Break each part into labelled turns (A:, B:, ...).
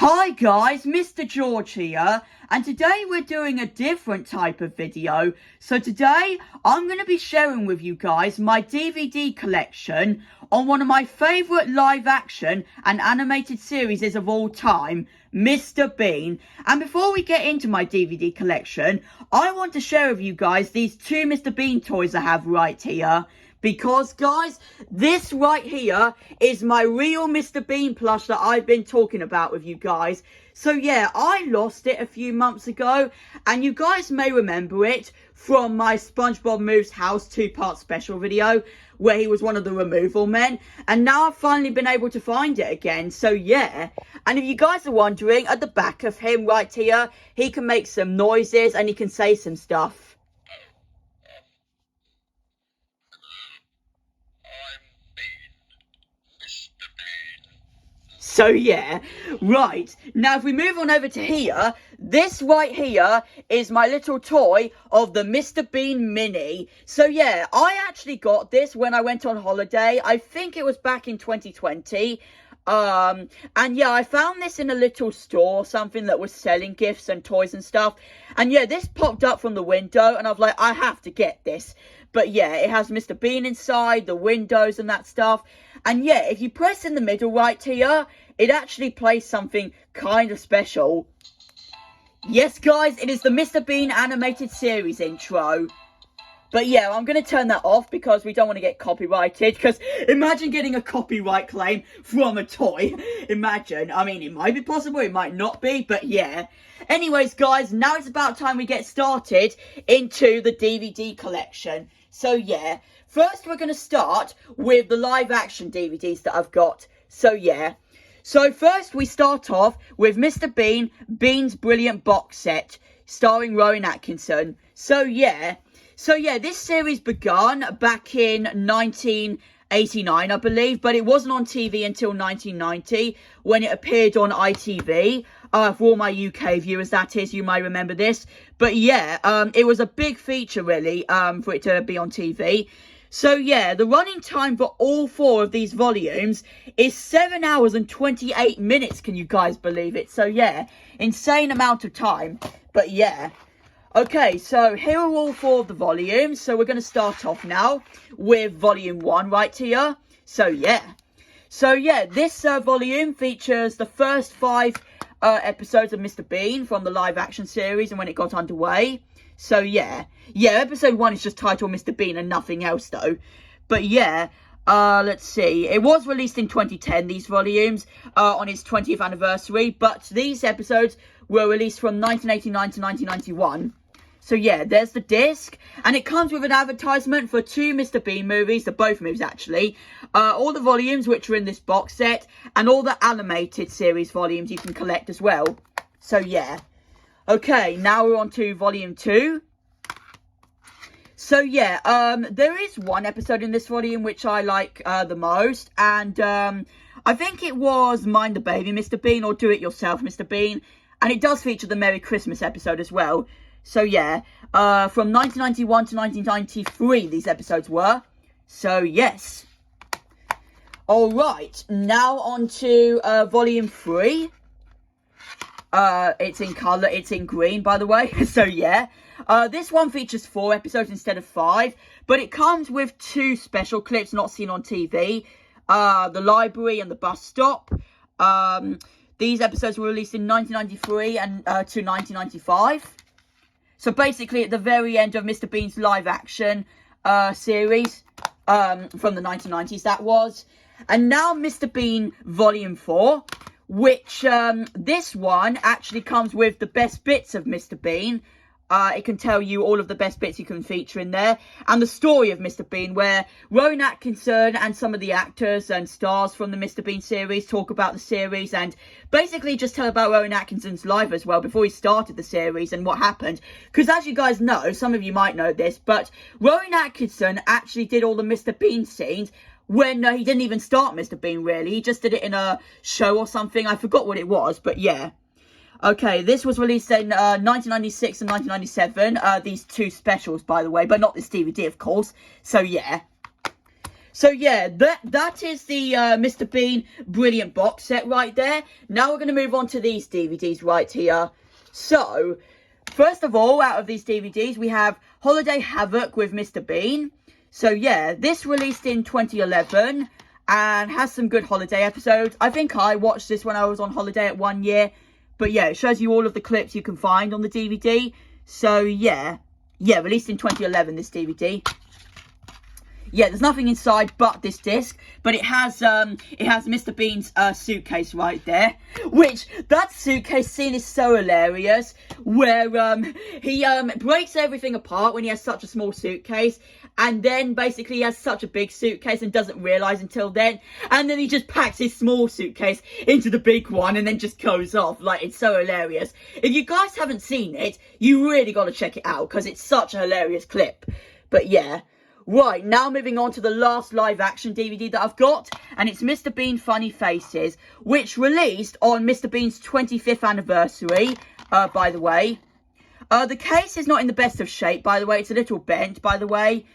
A: Hi guys, Mr. George here, and today we're doing a different type of video. So today, I'm going to be sharing with you guys my DVD collection on one of my favourite live action and animated series of all time, Mr. Bean. And before we get into my DVD collection, I want to share with you guys these two Mr. Bean toys I have right here. Because, guys, this right here is my real Mr. Bean plush that I've been talking about with you guys. So, yeah, I lost it a few months ago, and you guys may remember it from my SpongeBob Moves House 2-part special video, where he was one of the removal men. And now I've finally been able to find it again, so yeah. And if you guys are wondering, at the back of him right here, he can make some noises and he can say some stuff. So yeah, right, now if we move on over to here, this right here is my little toy of the Mr. Bean Mini. So yeah, I actually got this when I went on holiday. I think it was back in 2020. And yeah, I found this in a little store, something that was selling gifts and toys and stuff. And yeah, this popped up from the window and I was like, I have to get this. But yeah, it has Mr. Bean inside, the windows and that stuff. And yeah, if you press in the middle right here, it actually plays something kind of special. Yes, guys, it is the Mr. Bean animated series intro. But yeah, I'm going to turn that off because we don't want to get copyrighted. Because imagine getting a copyright claim from a toy. Imagine. I mean, it might be possible, it might not be, but yeah. Anyways, guys, now it's about time we get started into the DVD collection. So yeah, first we're going to start with the live action DVDs that I've got. So yeah. So first we start off with Mr. Bean, Bean's Brilliant Box Set, starring Rowan Atkinson. So yeah, this series began back in 1989, I believe, but it wasn't on TV until 1990 when it appeared on ITV. For all my UK viewers, that is, you might remember this. But yeah, it was a big feature, really, for it to be on TV. So yeah, the running time for all four of these volumes is 7 hours and 28 minutes, can you guys believe it? So yeah, insane amount of time, but yeah. Okay, so here are all four of the volumes, so we're going to start off now with volume 1 right here. So yeah, this volume features the first 5 episodes of Mr. Bean from the live action series and when it got underway. So yeah, episode 1 is just titled Mr. Bean and nothing else though. But yeah, let's see, it was released in 2010, these volumes, on its 20th anniversary, but these episodes were released from 1989 to 1991. So yeah, there's the disc, and it comes with an advertisement for 2 Mr. Bean movies, both movies actually, all the volumes which are in this box set, and all the animated series volumes you can collect as well. So yeah. Okay, now we're on to volume 2. So yeah, there is one episode in this volume which I like the most, and I think it was Mind the Baby Mr. Bean or Do It Yourself Mr. Bean, and it does feature the Merry Christmas episode as well. So yeah, from 1991 to 1993 these episodes were. So yes. Alright, now on to volume 3. It's in colour, it's in green, by the way. So yeah, this one features 4 episodes instead of 5, but it comes with 2 special clips not seen on TV, the library and the bus stop. These episodes were released in 1993 and to 1995. So basically at the very end of Mr. Bean's live action series from the 1990s, that was. And now Mr. Bean Volume 4, which this one actually comes with the best bits of Mr. Bean. It can tell you all of the best bits you can feature in there. And the story of Mr. Bean, where Rowan Atkinson and some of the actors and stars from the Mr. Bean series talk about the series. And basically just tell about Rowan Atkinson's life as well before he started the series and what happened. Because as you guys know, some of you might know this, but Rowan Atkinson actually did all the Mr. Bean scenes when he didn't even start Mr. Bean, really. He just did it in a show or something. I forgot what it was, but yeah. Okay, this was released in 1996 and 1997. These 2 specials, by the way, but not this DVD, of course. So, yeah. So yeah, that is the Mr. Bean Brilliant box set right there. Now we're going to move on to these DVDs right here. So, first of all, out of these DVDs, we have Holiday Havoc with Mr. Bean. So yeah, this released in 2011 and has some good holiday episodes. I think I watched this when I was on holiday at 1 year. But yeah, it shows you all of the clips you can find on the DVD. So yeah, released in 2011, this DVD. Yeah, there's nothing inside but this disc, but it has Mr. Bean's suitcase right there, which that suitcase scene is so hilarious, where he breaks everything apart when he has such a small suitcase, and then basically he has such a big suitcase and doesn't realise until then, and then he just packs his small suitcase into the big one and then just goes off. Like, it's so hilarious. If you guys haven't seen it, you really got to check it out, because it's such a hilarious clip. But yeah. Right, now moving on to the last live action DVD that I've got, and it's Mr. Bean Funny Faces, which released on Mr. Bean's 25th anniversary, by the way. The case is not in the best of shape, by the way. It's a little bent, by the way,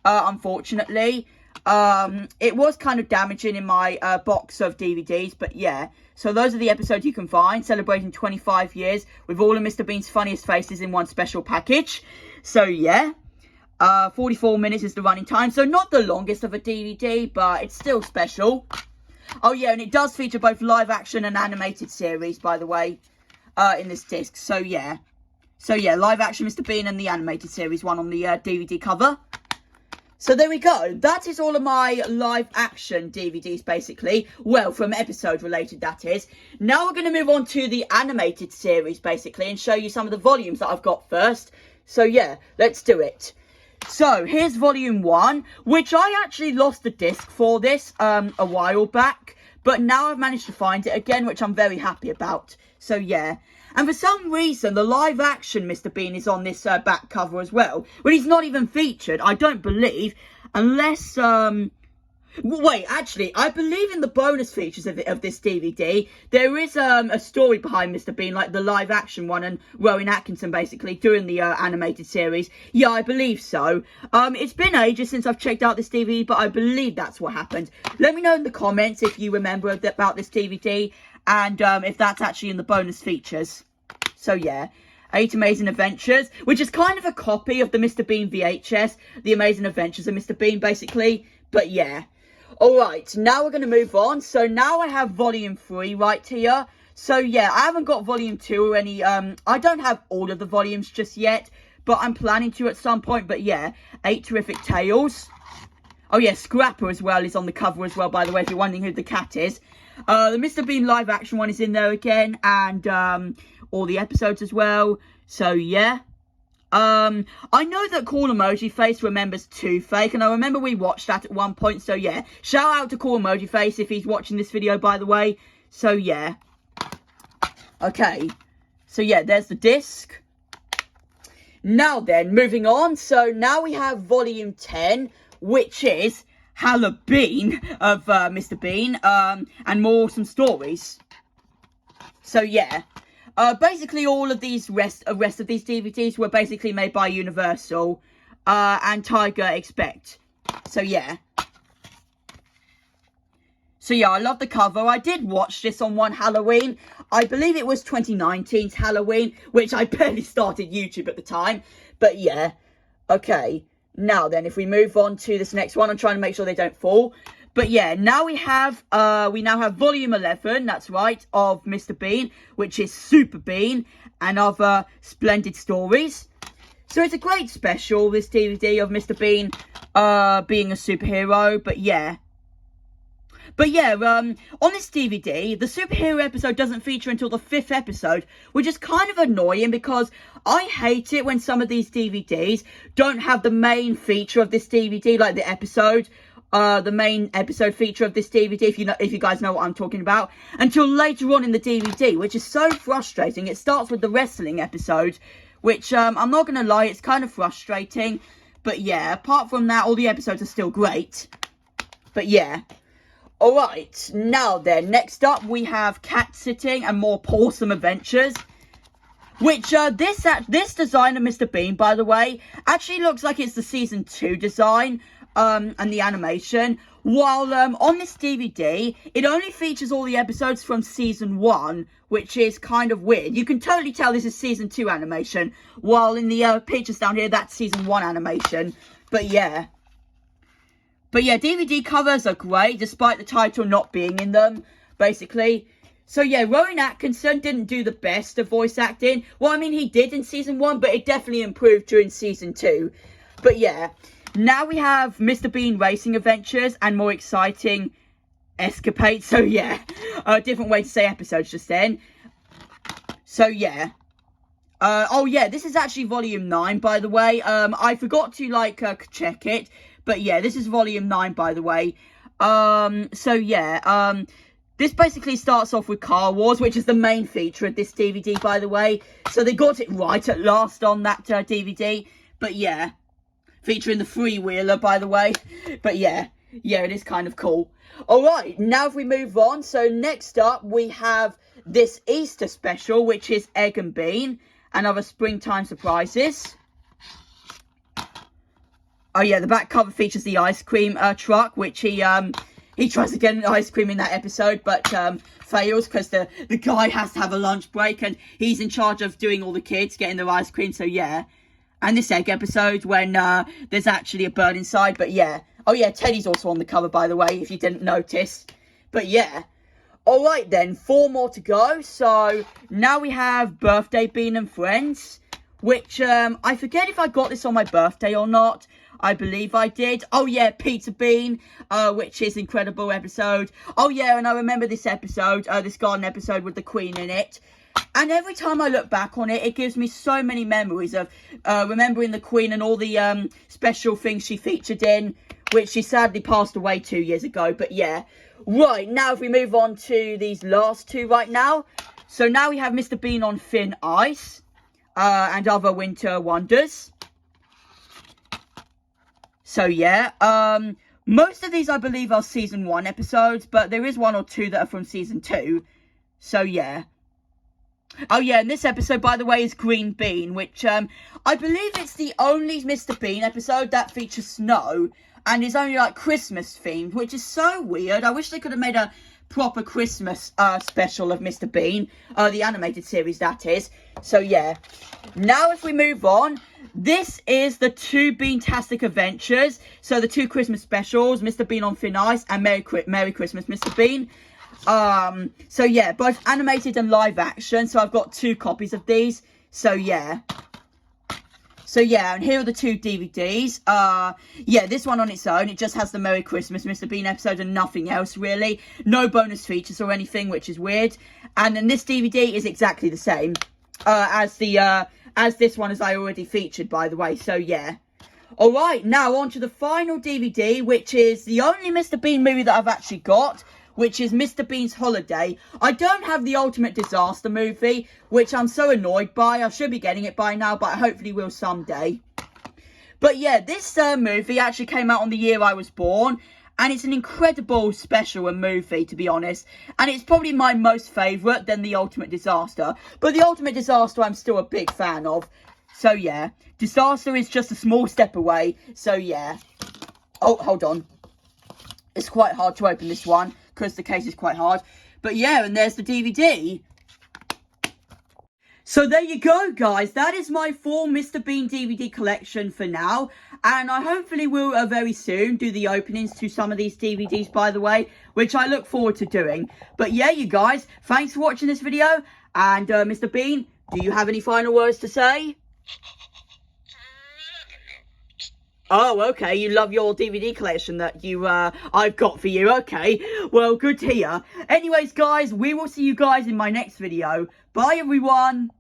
A: unfortunately. It was kind of damaging in my box of DVDs, but yeah. So those are the episodes you can find, celebrating 25 years with all of Mr. Bean's funniest faces in one special package. So yeah. 44 minutes is the running time, so not the longest of a DVD, but it's still special. Oh yeah, and it does feature both live action and animated series, by the way, in this disc. So yeah, live action Mr. Bean and the animated series, one on the DVD cover. So there we go. That is all of my live action DVDs, basically. Well, from episode related, that is. Now we're going to move on to the animated series, basically, and show you some of the volumes that I've got first. So yeah, let's do it. So, here's volume 1, which I actually lost the disc for this a while back, but now I've managed to find it again, which I'm very happy about. So, yeah. And for some reason, the live action Mr. Bean is on this back cover as well, but he's not even featured, I don't believe, unless, wait, actually, I believe in the bonus features of this DVD, there is a story behind Mr. Bean, like the live action one, and Rowan Atkinson basically doing the animated series. Yeah, I believe so. It's been ages since I've checked out this DVD, but I believe that's what happened. Let me know in the comments if you remember about this DVD, and if that's actually in the bonus features. So yeah. 8 Amazing Adventures, which is kind of a copy of the Mr. Bean VHS, The Amazing Adventures of Mr. Bean, basically. But yeah. Alright, now we're going to move on. So now I have volume 3 right here. So yeah, I haven't got volume 2 or any, I don't have all of the volumes just yet, but I'm planning to at some point. But yeah, 8 Terrific Tales. Oh yeah, Scrapper as well is on the cover as well, by the way, if you're wondering who the cat is. The Mr. Bean live action one is in there again, and all the episodes as well. So yeah. I know that Cool Emoji Face remembers Toothache, and I remember we watched that at one point, so yeah. Shout out to Cool Emoji Face if he's watching this video, by the way. So yeah. Okay. So yeah, there's the disc. Now then, moving on. So now we have volume 10, which is Halloween of Mr. Bean, and more awesome stories. So yeah. Basically, all of these rest of these DVDs were basically made by Universal and Tiger Expect. So yeah. So yeah, I love the cover. I did watch this on one Halloween. I believe it was 2019's Halloween, which I barely started YouTube at the time. But yeah. Okay. Now then, if we move on to this next one, I'm trying to make sure they don't fall. But yeah, now we now have volume 11, that's right, of Mr. Bean, which is Super Bean and other splendid stories. So it's a great special, this DVD of Mr. Bean being a superhero, but yeah. But yeah, on this DVD, the superhero episode doesn't feature until the 5th episode, which is kind of annoying because I hate it when some of these DVDs don't have the main feature of this DVD, like the episode. The main episode feature of this DVD, if you guys know what I'm talking about, until later on in the DVD, which is so frustrating. It starts with the wrestling episode, which I'm not going to lie, it's kind of frustrating. But yeah, apart from that, all the episodes are still great. But yeah. Alright, now then, next up we have Cat Sitting and More Pawsome Adventures. Which, this design of Mr. Bean, by the way, actually looks like it's the Season 2 design. and the animation. While on this DVD, it only features all the episodes from season 1, which is kind of weird. You can totally tell this is season 2 animation, while in the pictures down here, that's season 1 animation. But yeah, DVD covers are great, despite the title not being in them, basically. So yeah, Rowan Atkinson didn't do the best of voice acting. Well, I mean, he did in season 1, but it definitely improved during season 2. But yeah, now we have Mr. Bean Racing Adventures and more exciting escapades. So yeah, a different way to say episodes just then. So yeah. Oh yeah, this is actually volume 9, by the way. I forgot to check it, but yeah, this is volume 9, by the way. So yeah, this basically starts off with Car Wars, which is the main feature of this DVD, by the way. So they got it right at last on that DVD. But yeah, featuring the freewheeler, by the way. But yeah, it is kind of cool. Alright, now if we move on. So next up, we have this Easter special, which is Egg and Bean and other springtime surprises. Oh yeah, the back cover features the ice cream truck, which he tries to get an ice cream in that episode, but fails because the guy has to have a lunch break and he's in charge of doing all the kids getting their ice cream. So yeah, and this egg episode when there's actually a bird inside. But yeah, oh yeah, Teddy's also on the cover, by the way, if you didn't notice. But yeah, all right then, 4 more to go. So now we have Birthday Bean and Friends, which I forget if I got this on my birthday or not. I believe I did. Oh yeah, Pizza Bean, which is an incredible episode. Oh yeah, and I remember this episode, this garden episode with the Queen in it. And every time I look back on it, it gives me so many memories of remembering the Queen and all the special things she featured in, which she sadly passed away 2 years ago. But yeah, right, now if we move on to these last 2 right now. So now we have Mr. Bean on Thin Ice and other winter wonders. So yeah, most of these I believe are season 1 episodes, but there is 1 or 2 that are from season 2. So yeah. Oh yeah, and this episode, by the way, is Green Bean, which I believe it's the only Mr. Bean episode that features snow and is only like Christmas themed, which is so weird. I wish they could have made a proper Christmas special of Mr. Bean, the animated series that is. So yeah, now if we move on, this is the 2 Beantastic Adventures. So the 2 Christmas specials, Mr. Bean on Thin Ice and Merry Christmas, Mr. Bean. So yeah, both animated and live action. So I've got 2 copies of these. So yeah, and here are the 2 DVDs. Yeah, this one on its own, it just has the Merry Christmas Mr. Bean episode and nothing else really. No bonus features or anything, which is weird. And then this DVD is exactly the same as this one, as I already featured, by the way. So yeah. Alright, now on to the final DVD, which is the only Mr. Bean movie that I've actually got, which is Mr. Bean's Holiday. I don't have the Ultimate Disaster movie, which I'm so annoyed by. I should be getting it by now, but I hopefully will someday. But yeah, this movie actually came out on the year I was born, and it's an incredible special and movie, to be honest. And it's probably my most favourite than the Ultimate Disaster. But the Ultimate Disaster I'm still a big fan of. So yeah, Disaster is just a small step away. So yeah. Oh, hold on. It's quite hard to open this one, because the case is quite hard. But yeah, and there's the DVD. So there you go, guys. That is my full Mr. Bean DVD collection for now. And I hopefully will very soon do the openings to some of these DVDs, by the way, which I look forward to doing. But yeah, you guys, thanks for watching this video. And Mr. Bean, do you have any final words to say? Oh, okay, you love your DVD collection that I've got for you. Okay, well, good to hear. Anyways, guys, we will see you guys in my next video. Bye, everyone.